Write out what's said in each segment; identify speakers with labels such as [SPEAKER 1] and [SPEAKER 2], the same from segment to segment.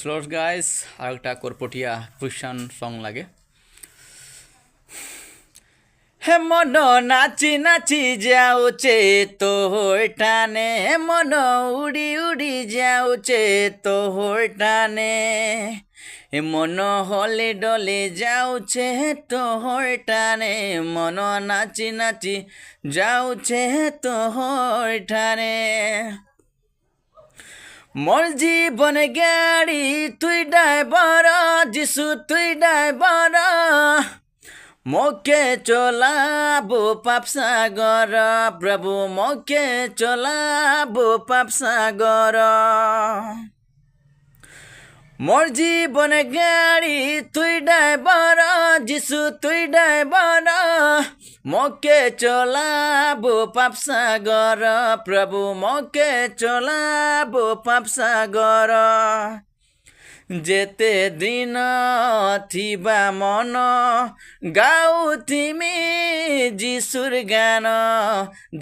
[SPEAKER 1] স্লোস guys আর একটা করপটিয়া Christian song লাগে। হে মন নাচি নাচি যাউছে তোর টানে, মন উড়ি উড়ি যাউছে তোর টানে, মন হলে ডলে যাউছে তোর টানে, মন নাচি নাচি যাউছে তোর টানে। মোর জীবন গাড়ি তুই ড্রাইভার, যিশু তুই ড্রাইভার, মোকে চলাবো পাপ সাগর, প্রভু মোকে চলাবো পাপ সাগর। মোর জীবন গাড়ি তুই ড্রাইভার, যিশু তুই ড্রাইভার, মোকে চলাবো পাপ সাগর, প্রভু মোকে চলাবো পাপ সাগর। যেতে দিন থিবা মন গাউথিমি যিশুর গান,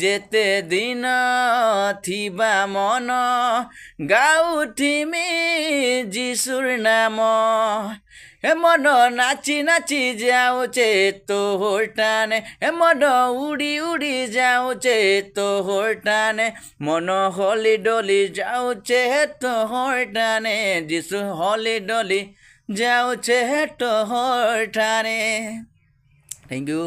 [SPEAKER 1] যেতে দিন থিবা মন গাউথিমি যিশুর নাম। হে মন নাচি নাচি যাউছে তোর টানে, হে মন উড়ি উড়ি যাউছে তোর টানে, মন হলি ডলি যাউছে তোর টানে, যিশু হলি ডলি যাউছে তোর টানে। Thank you.